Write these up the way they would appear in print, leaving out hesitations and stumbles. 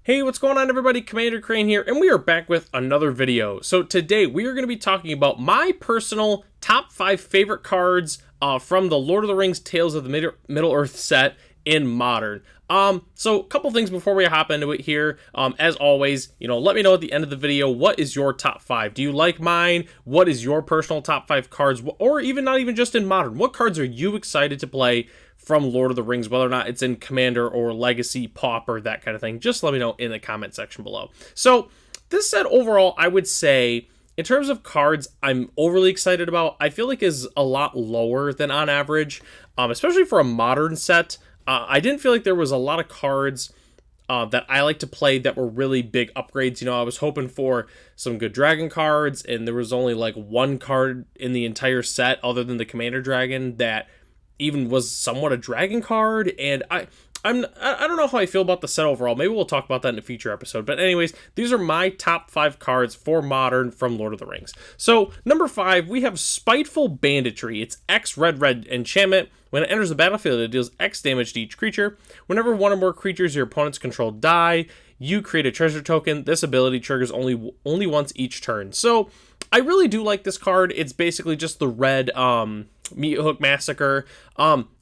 Hey, what's going on everybody? Commander Crane here, and we are back with another video. So today we are going to be talking about my personal top 5 favorite cards from the Lord of the Rings Tales of the Middle-earth set in Modern. So a couple things before we hop into it here. As always, let me know at the end of the video, what is your top 5? Do you like mine? What is your personal top 5 cards? Or even not even just in Modern. What cards are you excited to play from Lord of the Rings, whether or not it's in Commander or Legacy, Pauper, that kind of thing? Just let me know in the comment section below. So this set overall, I would say, in terms of cards I'm overly excited about, I feel like is a lot lower than on average, especially for a Modern set. I didn't feel like there was a lot of cards that I like to play that were really big upgrades. I was hoping for some good dragon cards, and there was only like one card in the entire set other than the Commander Dragon that even was somewhat a dragon card, and I don't know how I feel about the set overall. Maybe we'll talk about that in a future episode. But anyways, these are my top 5 cards for Modern from Lord of the Rings. So number 5, we have Spiteful Banditry. It's X red enchantment. When it enters the battlefield, it deals X damage to each creature. Whenever one or more creatures your opponents control die, you create a treasure token. This ability triggers only once each turn. So I really do like this card. It's basically just the red Meat Hook Massacre.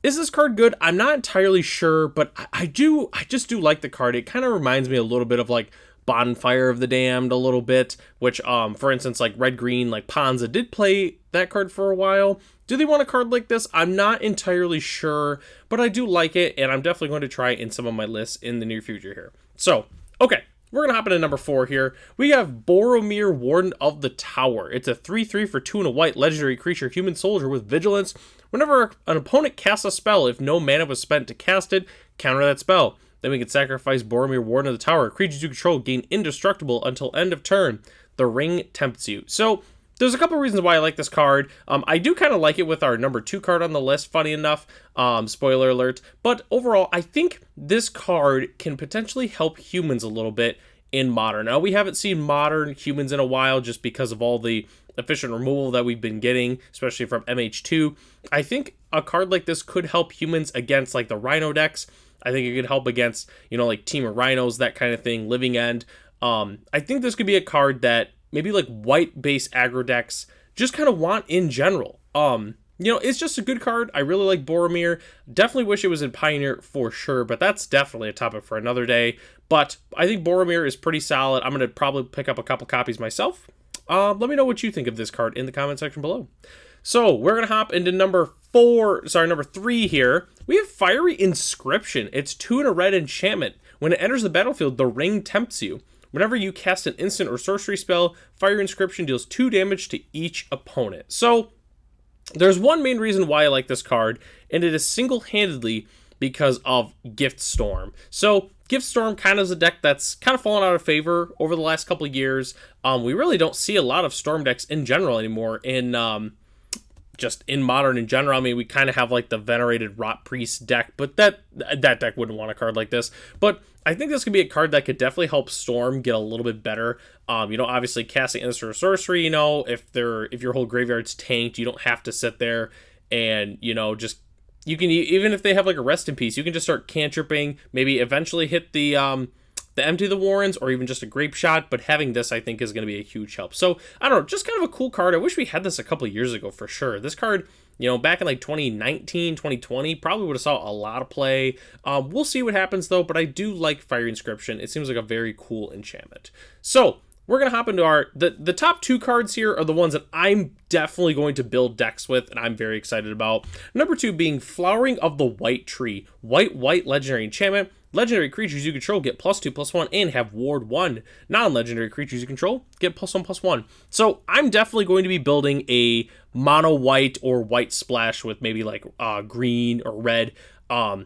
Is this card good? I'm not entirely sure, but I just do like the card. It kind of reminds me a little bit of like Bonfire of the Damned a little bit, which for instance, like red-green, like Ponza did play that card for a while. Do they want a card like this? I'm not entirely sure, but I do like it, and I'm definitely going to try it in some of my lists in the near future here. So, okay, we're going to hop into number 4 here. We have Boromir, Warden of the Tower. It's a 3/3 for 2 and a white legendary creature, human soldier with vigilance. Whenever an opponent casts a spell, if no mana was spent to cast it, counter that spell. Then we can sacrifice Boromir, Warden of the Tower. Creatures you control gain indestructible until end of turn. The ring tempts you. So there's a couple reasons why I like this card. I do kind of like it with our number 2 card on the list, funny enough. Spoiler alert. But overall, I think this card can potentially help humans a little bit in Modern. Now, we haven't seen Modern humans in a while just because of all the efficient removal that we've been getting, especially from MH2. I think a card like this could help humans against like the Rhino decks. I think it could help against, like Team of Rhinos, that kind of thing, Living End. I think this could be a card that maybe like white base aggro decks just kind of want in general. It's just a good card. I really like Boromir. Definitely wish it was in Pioneer for sure, but that's definitely a topic for another day. But I think Boromir is pretty solid. I'm going to probably pick up a couple copies myself. Let me know what you think of this card in the comment section below. So we're going to hop into number 3 here. We have Fiery Inscription. It's 2 and a red enchantment. When it enters the battlefield, the ring tempts you. Whenever you cast an instant or sorcery spell, Fiery Inscription deals 2 damage to each opponent. So there's one main reason why I like this card, and it is single-handedly because of Gift Storm. So Gift Storm kind of is a deck that's kind of fallen out of favor over the last couple of years. We really don't see a lot of Storm decks in general anymore just in Modern in general. I mean, we kind of have like the venerated Rot Priest deck, but that deck wouldn't want a card like this. But I think this could be a card that could definitely help Storm get a little bit better. Obviously casting instant or sorcery, if your whole graveyard's tanked, you don't have to sit there and, you can, even if they have like a Rest in Peace, you can just start cantripping, maybe eventually hit the Empty the Warrens, or even just a Grape Shot, but having this, I think, is going to be a huge help. So, I don't know, just kind of a cool card. I wish we had this a couple of years ago for sure. This card, back in like 2019, 2020, probably would have saw a lot of play. We'll see what happens, though, but I do like Fiery Inscription. It seems like a very cool enchantment. So, we're going to hop into the top 2 cards here are the ones that I'm definitely going to build decks with, and I'm very excited about. Number 2 being Flowering of the White Tree. White legendary enchantment. Legendary creatures you control get +2/+1 and have Ward 1. Non-legendary creatures you control get +1/+1. So I'm definitely going to be building a mono white or white splash with maybe like green or red, a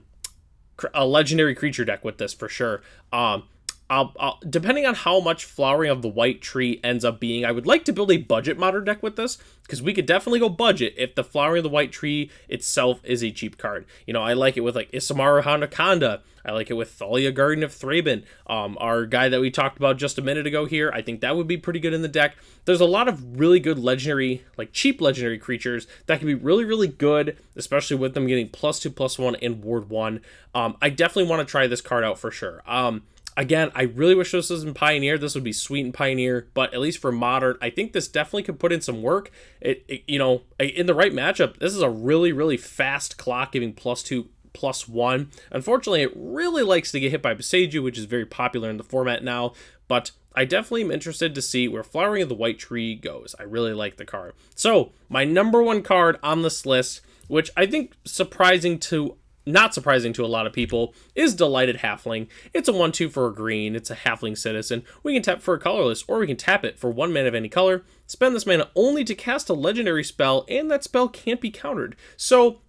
legendary creature deck with this for sure. I'll depending on how much Flowering of the White Tree ends up being, I would like to build a budget Modern deck with this, because we could definitely go budget if the Flowering of the White Tree itself is a cheap card. I like it with like Isamaru Houndaconda. I like it with Thalia, Garden of Thraben. Our guy that we talked about just a minute ago here, I think that would be pretty good in the deck. There's a lot of really good legendary, like cheap legendary creatures that can be really, really good, especially with them getting +2/+1 and Ward 1. I definitely want to try this card out for sure. Again, I really wish this was in Pioneer. This would be sweet in Pioneer, but at least for Modern, I think this definitely could put in some work. You know, in the right matchup, this is a really, really fast clock, giving +2, +1. Unfortunately, it really likes to get hit by Boseiju, which is very popular in the format now, but I definitely am interested to see where Flowering of the White Tree goes. I really like the card. So, my number one card on this list, which I think not surprising to a lot of people, is Delighted Halfling. It's a 1/2 for a green. It's a Halfling Citizen. We can tap for a colorless, or we can tap it for 1 mana of any color. Spend this mana only to cast a legendary spell, and that spell can't be countered. So,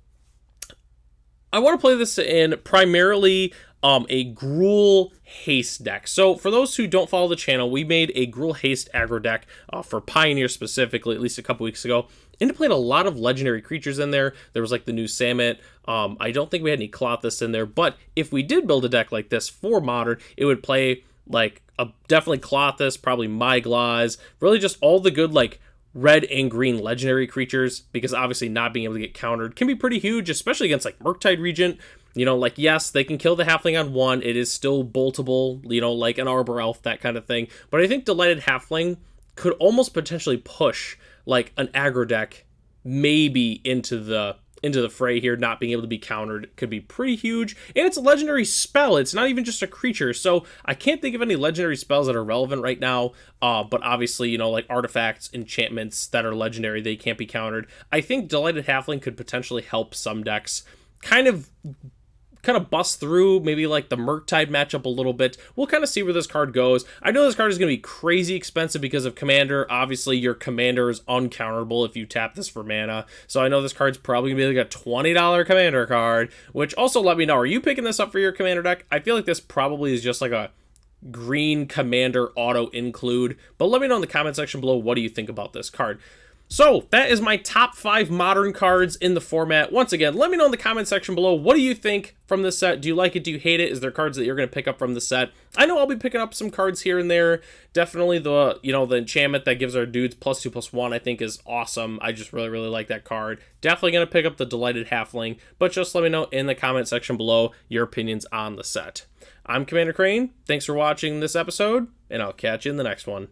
I want to play this in primarily a Gruul Haste deck. So for those who don't follow the channel, we made a Gruul Haste aggro deck for Pioneer specifically, at least a couple weeks ago. And it played a lot of legendary creatures in there. There was like the new Samet. I don't think we had any Klothys in there, but if we did build a deck like this for Modern, it would play like definitely Klothys, probably Myglaws, really just all the good like red and green legendary creatures, because obviously not being able to get countered can be pretty huge, especially against like Murktide Regent. You know, like, yes, they can kill the Halfling on 1. It is still boltable, you know, like an Arbor Elf, that kind of thing. But I think Delighted Halfling could almost potentially push like an aggro deck maybe into the fray here. Not being able to be countered could be pretty huge. And it's a legendary spell. It's not even just a creature. So I can't think of any legendary spells that are relevant right now. But obviously, you know, like artifacts, enchantments that are legendary, they can't be countered. I think Delighted Halfling could potentially help some decks kind of bust through maybe like the Murktide matchup a little bit. We'll kind of see where this card goes. I know this card is going to be crazy expensive because of Commander. Obviously, your Commander is uncounterable if you tap this for mana. So I know this card's probably going to be like a $20 Commander card, which also let me know, are you picking this up for your Commander deck? I feel like this probably is just like a green Commander auto include, but let me know in the comment section below, what do you think about this card? So, that is my top 5 Modern cards in the format. Once again, let me know in the comment section below, what do you think from this set? Do you like it? Do you hate it? Is there cards that you're going to pick up from the set? I know I'll be picking up some cards here and there. Definitely the enchantment that gives our dudes +2/+1, I think is awesome. I just really, really like that card. Definitely going to pick up the Delighted Halfling, but just let me know in the comment section below your opinions on the set. I'm Commander Crane. Thanks for watching this episode, and I'll catch you in the next one.